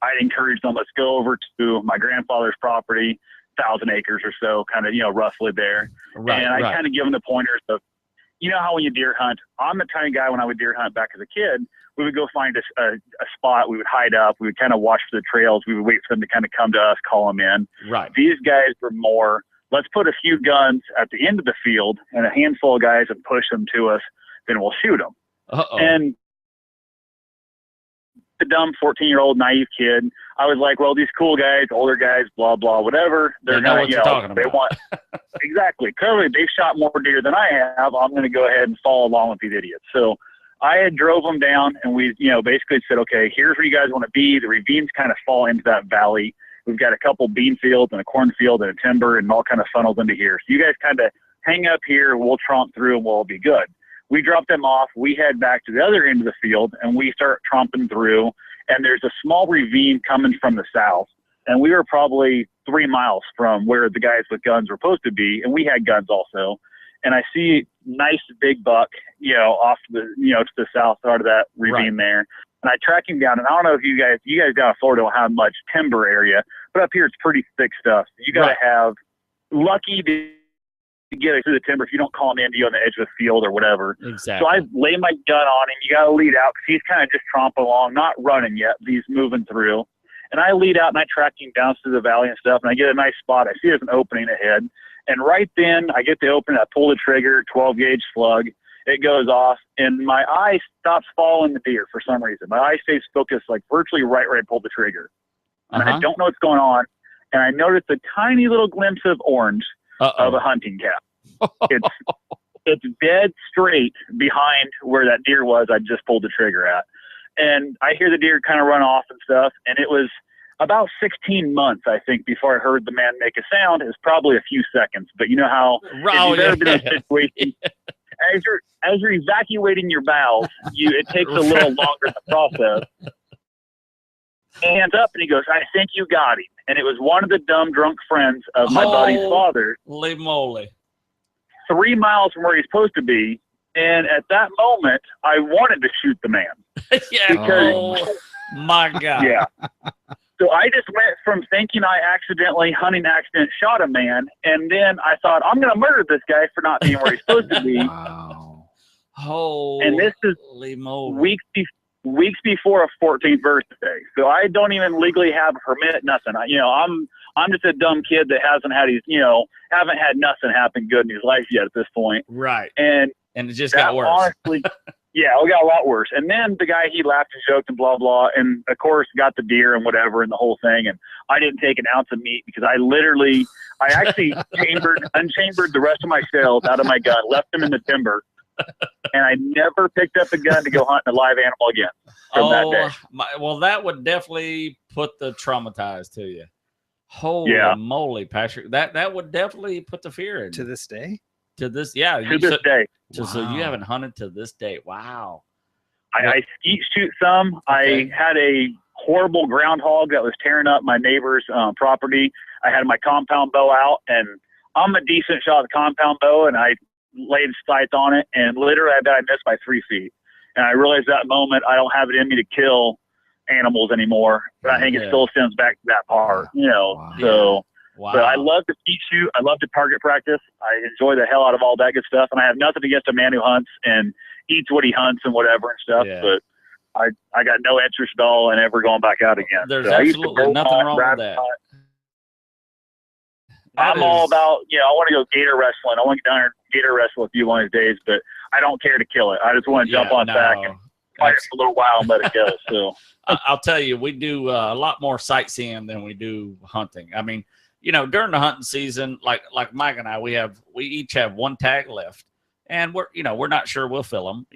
I encouraged them, let's go over to my grandfather's property, 1,000 acres or so, kind of, roughly there. Right, and I kind of give them the pointers of, how when you deer hunt, I'm the kind of guy when I would deer hunt back as a kid, we would go find a spot, we would hide up, we would kind of watch for the trails, we would wait for them to kind of come to us, call them in. Right. These guys were more, let's put a few guns at the end of the field and a handful of guys and push them to us, then we'll shoot them. Uh-oh. And the dumb 14-year-old naive kid, I was like, well, these cool guys, older guys, blah, blah, whatever. They're going to, they want, exactly. Clearly, they've shot more deer than I have. I'm going to go ahead and follow along with these idiots. So I had drove them down, and we, basically said, okay, here's where you guys want to be. The ravines kind of fall into that valley. We've got a couple bean fields and a cornfield and a timber and all kind of funnels into here. So you guys kind of hang up here. We'll tromp through, and we'll all be good. We drop them off. We head back to the other end of the field, and we start tromping through. And there's a small ravine coming from the south. And we were probably 3 miles from where the guys with guns were supposed to be. And we had guns also. And I see nice big buck, off the, to the south side of that ravine there. And I track him down. And I don't know if you guys down in Florida don't have much timber area, but up here it's pretty thick stuff. You got to have lucky to get it through the timber if you don't call him in to you on the edge of the field or whatever. Exactly. So I lay my gun on him. You got to lead out because he's kind of just tromping along, not running yet. He's moving through. And I lead out and I track him down through the valley and stuff. And I get a nice spot. I see there's an opening ahead. And right then I get the opening. I pull the trigger, 12 gauge slug. It goes off and my eye stops following the deer for some reason. My eye stays focused like virtually right where I pull the trigger. And I don't know what's going on. And I notice a tiny little glimpse of orange of a hunting cap. It's dead straight behind where that deer was I just pulled the trigger at. And I hear the deer kind of run off and stuff. And it was about 16 months, I think, before I heard the man make a sound. It was probably a few seconds. But you know how if you've ever been in a situation, as you're evacuating your bowels, it takes a little longer to process. Hands up and he goes, I think you got him. And it was one of the dumb drunk friends of my buddy's father. Holy moly. 3 miles from where he's supposed to be. And at that moment, I wanted to shoot the man. Yeah. Because, my God. Yeah. So I just went from thinking I accidentally hunting accident shot a man, and then I thought I'm going to murder this guy for not being where he's supposed to be. Wow. Holy and this is moly. weeks before a 14th birthday, so I don't even legally have a permit. Nothing. I'm just a dumb kid that haven't had nothing happen good in his life yet at this point. Right. And it just got worse. Honestly, yeah, it got a lot worse. And then the guy, he laughed and joked and blah, blah. And of course got the deer and whatever and the whole thing. And I didn't take an ounce of meat because I actually unchambered the rest of my shells out of my gun, left them in the timber. And I never picked up a gun to go hunt a live animal again from that day. Well, that would definitely put the traumatized to you. Holy moly, Patrick. That would definitely put the fear in. To this day? To this day. So you haven't hunted to this day. Wow. I skeet shoot some. Okay. I had a horrible groundhog that was tearing up my neighbor's property. I had my compound bow out, and I'm a decent shot of the compound bow, and I laid sights on it, and literally I bet I missed by 3 feet. And I realized that moment I don't have it in me to kill animals anymore, but I think it still stems back to that part, so but I love to skeet shoot. I love to target practice. I enjoy the hell out of all that good stuff, and I have nothing against a man who hunts and eats what he hunts and whatever and stuff, but I got no interest at all in ever going back out again. There's absolutely nothing wrong with that. I'm all about, I want to go gator wrestling. I want to get down there and gator wrestle with you one of these days, but I don't care to kill it. I just want to jump on back and fight it for a little while and let it go. So I'll tell you, we do a lot more sightseeing than we do hunting. I mean, during the hunting season, like Mike and I, we each have one tag left, and we're not sure we'll fill them.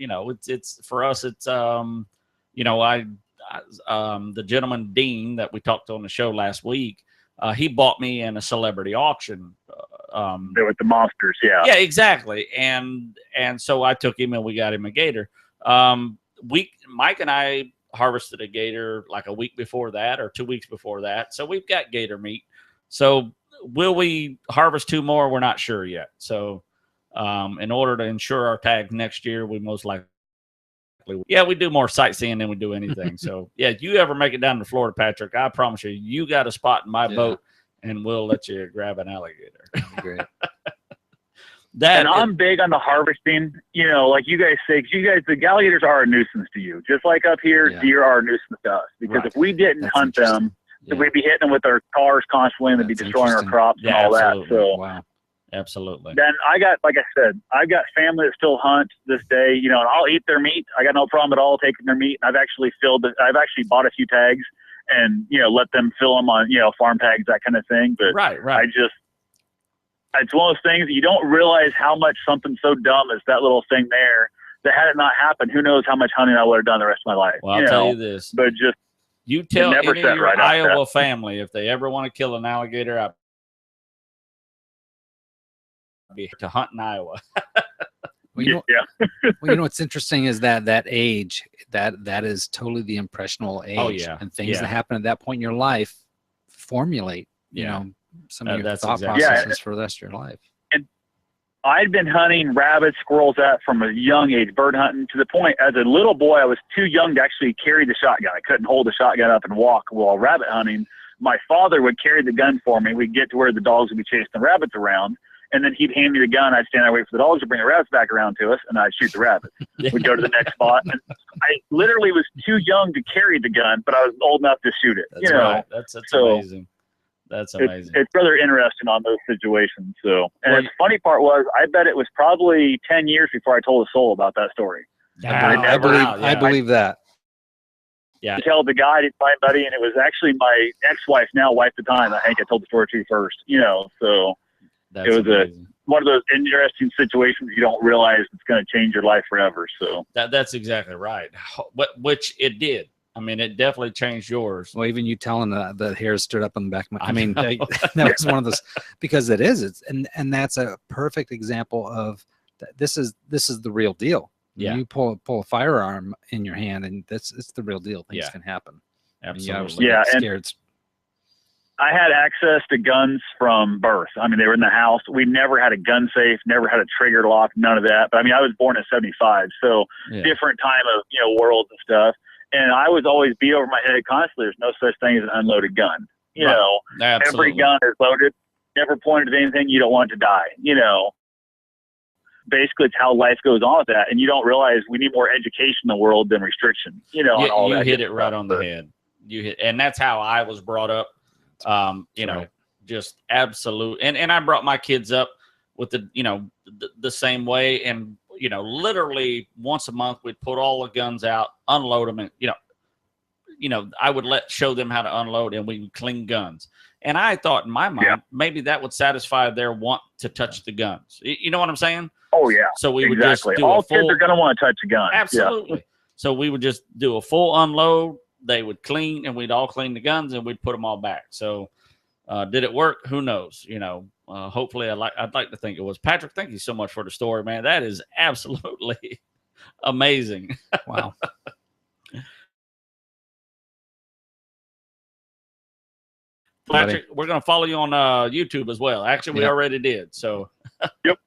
It's for us. It's the gentleman Dean that we talked on the show last week. He bought me in a celebrity auction. With the monsters, yeah. Yeah, exactly. And so I took him and we got him a gator. Mike and I harvested a gator like a week before that or 2 weeks before that. So we've got gator meat. So will we harvest 2 more? We're not sure yet. So in order to ensure our tag next year, we most likely we do more sightseeing than we do anything. So if you ever make it down to Florida, Patrick, I promise you got a spot in my boat and we'll let you grab an alligator. Great. I'm big on the harvesting, like you guys say, because the alligators are a nuisance to you. Just like up here, deer are a nuisance to us. Because if we didn't hunt them, we'd be hitting them with our cars constantly and they'd be destroying our crops and all that. So wow. Absolutely. Then like I said, I've got family that still hunt this day, and I'll eat their meat. I got no problem at all taking their meat. I've actually bought a few tags and, let them fill them on, farm tags, that kind of thing. But right. It's one of those things that you don't realize how much something so dumb as that little thing there, that had it not happened, who knows how much hunting I would have done the rest of my life. Well, I'll tell you this. But just, you tell any of your Iowa family, if they ever want to kill an alligator, I'd be to hunt in Iowa. Well, what's interesting is that age, that is totally the impressionable age. And things that happen at that point in your life formulate, some of your thought processes for the rest of your life. And I'd been hunting rabbits, squirrels from a young age, bird hunting, to the point as a little boy I was too young to actually carry the shotgun. I couldn't hold the shotgun up and walk while rabbit hunting. My father would carry the gun for me. We'd get to where the dogs would be chasing the rabbits around, and then he'd hand me the gun. I'd stand there, wait for the dogs to bring the rabbits back around to us, and I'd shoot the rabbits. We'd go to the next spot. And I literally was too young to carry the gun, but I was old enough to shoot it. That's right. That's amazing. That's amazing. It's rather interesting on those situations. So, and the funny part was, I bet it was probably 10 years before I told a soul about that story. I believe that. Yeah. I tell the guy, I didn't find buddy, and it was actually my ex-wife, now wife at the time. I think I told the story to you first, so that's it was one of those interesting situations you don't realize it's going to change your life forever. So that's exactly right. Which it did. I mean, it definitely changed yours. Well, even you telling the hairs stood up on the back of my, I mean, that was one of those, because and that's a perfect example of this is the real deal. Yeah. You pull a firearm in your hand, and it's the real deal. Things can happen. Absolutely. Yeah. Scared. I had access to guns from birth. I mean, they were in the house. We never had a gun safe, never had a trigger lock, none of that. But I mean, I was born in 75, so different time of, world and stuff. And I was always beat over my head constantly. There's no such thing as an unloaded gun. You know, Absolutely. every gun is loaded, never pointed at anything. You don't want it to die. You know, basically it's how life goes on with that. And you don't realize we need more education in the world than restriction, you know, and all you that. hit it right on the head. And that's how I was brought up. You know, just absolute. And I brought my kids up with the same way. And, you know, literally once a month, we'd put all the guns out, unload them. And, you know, I would show them how to unload, and we would clean guns. And I thought in my mind, maybe that would satisfy their want to touch the guns. You know what I'm saying? Oh yeah. So we would just do all kids are going to want to touch a gun. Absolutely. Yeah. So we would just do a full unload. They would clean, and we'd all clean the guns, and we'd put them all back. So did it work? Who knows? You know, hopefully I'd like to think it was. Patrick, thank you so much for the story, man. That is absolutely amazing. Wow. Patrick, we're going to follow you on YouTube as well. Actually, we already did. So, yep.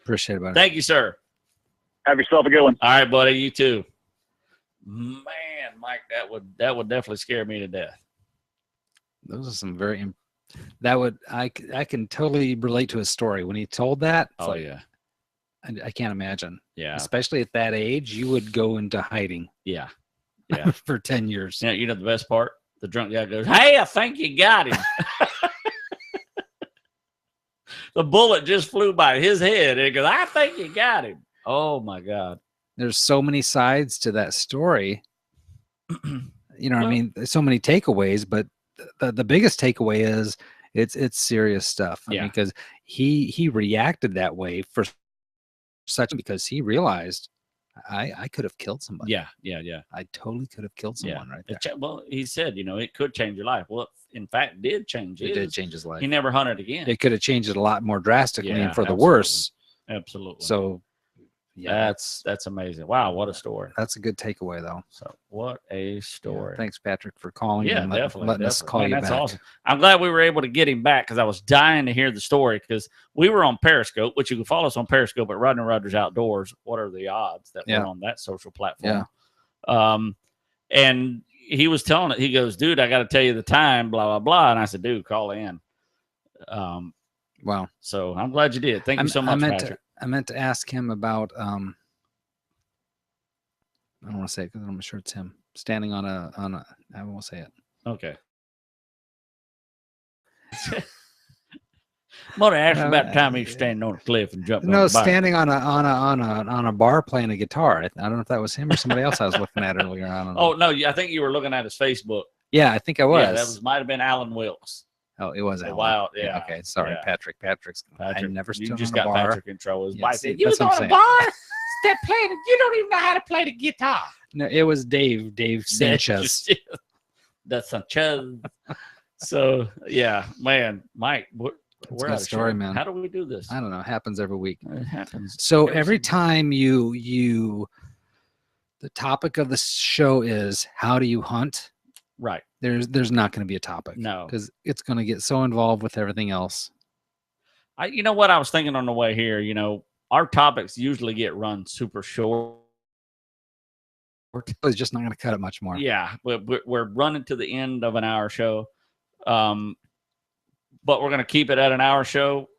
Appreciate it, buddy. Thank you, sir. Have yourself a good one. All right, buddy. You too. Man, Mike, that would definitely scare me to death. Those are some very. I can totally relate to his story when he told that. Oh yeah. I can't imagine. Yeah. Especially at that age, you would go into hiding. Yeah. Yeah. For 10 years. Yeah. You know the best part? The drunk guy goes, "Hey, I think you got him." The bullet just flew by his head, and he goes, "I think you got him." Oh my God! There's so many sides to that story. You know, I mean, so many takeaways, but the biggest takeaway is it's serious stuff. I mean, because he reacted that way because he realized I could have killed somebody. Yeah. I totally could have killed someone right there. Well, he said, it could change your life. Well, in fact, did change it. It did change his life. He never hunted again. It could have changed it a lot more drastically and for the worse. Absolutely. So, yeah, that's amazing. Wow, what a story. That's a good takeaway, though. So, what a story. Yeah, thanks, Patrick, for calling. Yeah, and definitely. Us call you that's back. Awesome. I'm glad we were able to get him back because I was dying to hear the story because we were on Periscope, which you can follow us on Periscope at Rodney Rogers Outdoors. What are the odds that we're on that social platform? Yeah. And he was telling it. He goes, "Dude, I got to tell you the time, blah, blah, blah." And I said, "Dude, call in." Wow. So I'm glad you did. Thank you so much, Patrick. I meant to ask him about, I don't want to say it because I'm sure it's him standing on a, I won't say it. Okay. I'm going to ask you about the time he was standing on a cliff and jumping. No, standing on a bar playing a guitar. I don't know if that was him or somebody else I was looking at earlier. I don't know. Oh no, I think you were looking at his Facebook. Yeah, I think I was. Yeah, that might have been Alan Wilkes. Oh, it was Alan. Wow. Yeah. Okay. Sorry, yeah. Patrick. I never stood you just on a got bar. Patrick in trouble. His Yeah, wife see, said, "You was that's on a bar? Step playing. You don't even know how to play the guitar." No, it was Dave Sanchez. That's Sanchez. So yeah, man, Mike, we're a good story, man. How do we do this? I don't know. It happens every week. It happens. So every time the topic of the show is how do you hunt? Right. There's not going to be a topic. No. Because it's going to get so involved with everything else. You know what I was thinking on the way here, our topics usually get run super short. It's just not going to cut it much more. Yeah. We're running to the end of an hour show. But we're going to keep it at an hour show.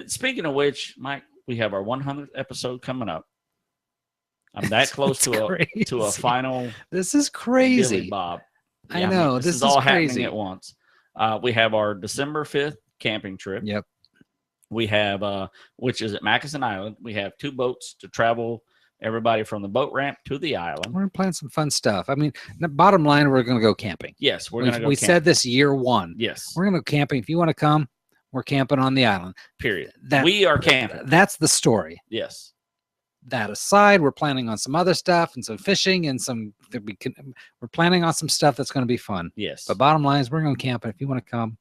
Speaking of which, Mike, we have our 100th episode coming up. I'm that close to a final. This is crazy, Billy Bob. I know. This is all happening at once. We have our December 5th camping trip. Yep. We have, which is at Mackinson Island. We have 2 boats to travel everybody from the boat ramp to the island. We're planning some fun stuff. I mean, the bottom line, we're going to go camping. Yes, we're going to go. We said this year 1. Yes, we're going to go camping. If you want to come, we're camping on the island. Period. We are camping. That's the story. Yes. That aside, we're planning on some other stuff and some fishing and we're planning on some stuff that's going to be fun. Yes. But bottom line is we're going to camp. If you want to come.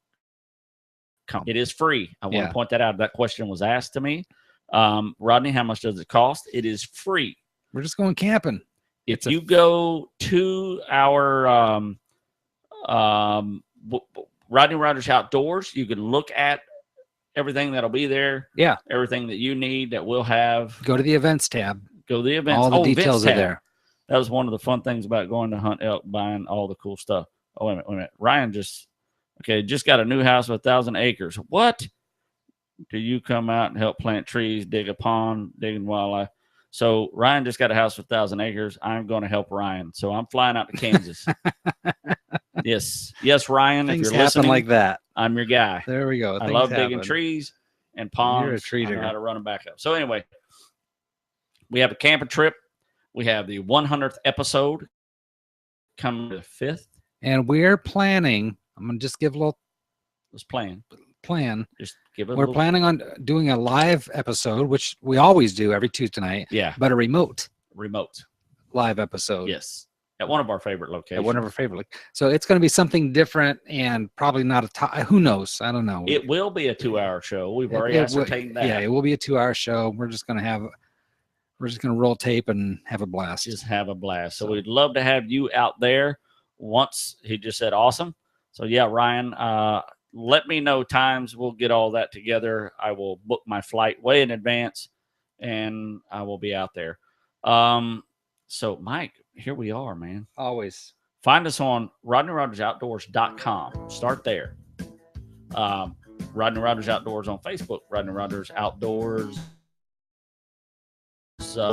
It is free. I want to point that out. That question was asked to me. Rodney, how much does it cost? It is free. We're just going camping. If you go to our Rodney Rogers Outdoors, you can look at everything that'll be there. Yeah. Everything that you need that we'll have. Go to the events tab. Go to the events. All the details are there. That was one of the fun things about going to hunt elk, buying all the cool stuff. Oh, wait a minute. Ryan just Okay, just got a new house with 1,000 acres. What? Do you come out and help plant trees, dig a pond, digging wildlife? So Ryan just got a house with 1,000 acres. I'm going to help Ryan. So I'm flying out to Kansas. Yes, Ryan. Things if you're happen listening, like that. I'm your guy. There we go. I love digging trees and ponds. You're a tree digger. I know how to run them back up. So anyway, we have a camping trip. We have the 100th episode coming to the 5th. And we're planning. I'm going to just give a little. Let's plan. Just give it. We're planning on doing a live episode, which we always do every Tuesday night. Yeah. But a remote live episode. Yes. At one of our favorite locations. So it's going to be something different and probably not who knows? I don't know. It will be a 2-hour show. We've already ascertained that. Yeah, it will be a 2-hour show. We're just going to roll tape and have a blast. Just have a blast. So we'd love to have you out there. Once he just said awesome. So yeah, Ryan, let me know times. We'll get all that together. I will book my flight way in advance and I will be out there. So Mike, here we are, man. Always. Find us on RodneyRogersOutdoors.com. Start there. Rodney Rogers Outdoors on Facebook. Rodney Rogers Outdoors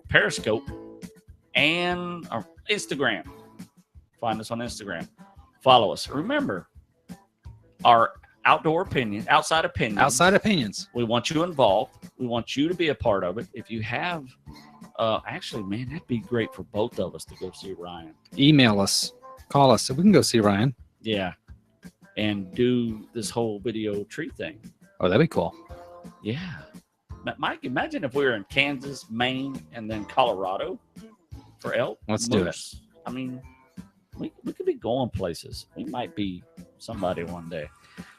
Periscope and Instagram. Find us on Instagram. Follow us. Remember, our outside opinions. We want you involved. We want you to be a part of it. If you have, actually, man, that'd be great for both of us to go see Ryan. Email us, call us, so we can go see Ryan. Yeah, and do this whole video tree thing. Oh, that'd be cool. Yeah, Mike, imagine if we were in Kansas, Maine, and then Colorado for elk. Let's do it. I mean, we could be going places. We might be somebody one day.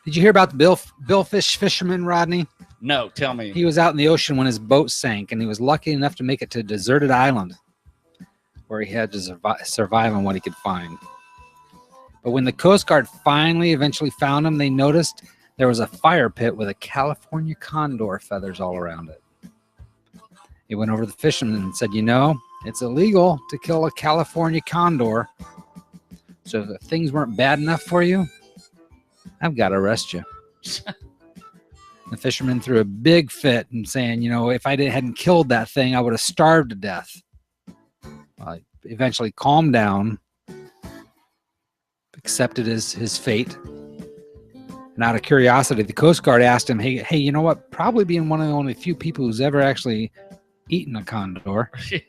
Did you hear about the billfish fisherman, Rodney? No, tell me. He was out in the ocean when his boat sank, and he was lucky enough to make it to a deserted island where he had to survive on what he could find. But when the Coast Guard eventually found him, they noticed there was a fire pit with a California condor feathers all around it. He went over to the fisherman and said, it's illegal to kill a California condor. So if things weren't bad enough for you, I've got to arrest you. The fisherman threw a big fit and saying, if I hadn't killed that thing, I would have starved to death. Well, he eventually calmed down, accepted his fate. And out of curiosity, the Coast Guard asked him, hey, you know what? Probably being one of the only few people who's ever actually eaten a condor. Yeah.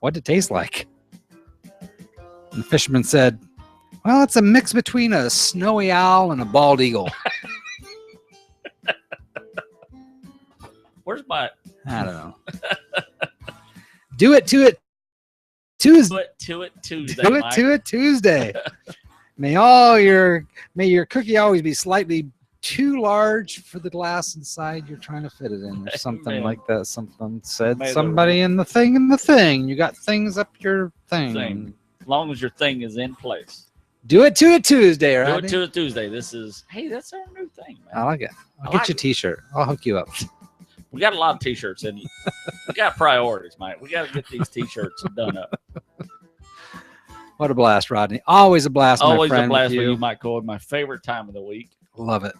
What did it taste like? And the fisherman said, well, it's a mix between a snowy owl and a bald eagle. Where's my... I don't know. Do it to it Tuesday. Do it Tuesday. Do it Mike. to it Tuesday. May your cookie always be slightly too large for the glass inside you're trying to fit it in, or something like that. Something said somebody in the thing. You got things up your thing. As long as your thing is in place. Do it to it Tuesday, right? Do it to it Tuesday. That's our new thing, man. I like it. I'll get you a t-shirt. I'll hook you up. We got a lot of t-shirts and we got priorities, mate. We got to get these t-shirts done up. What a blast, Rodney. Always a blast, Always my friend. A blast with you, Mike Coy. My favorite time of the week. Love it.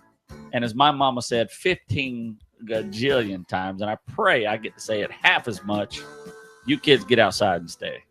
And as my mama said 15 gajillion times, and I pray I get to say it half as much, you kids get outside and stay.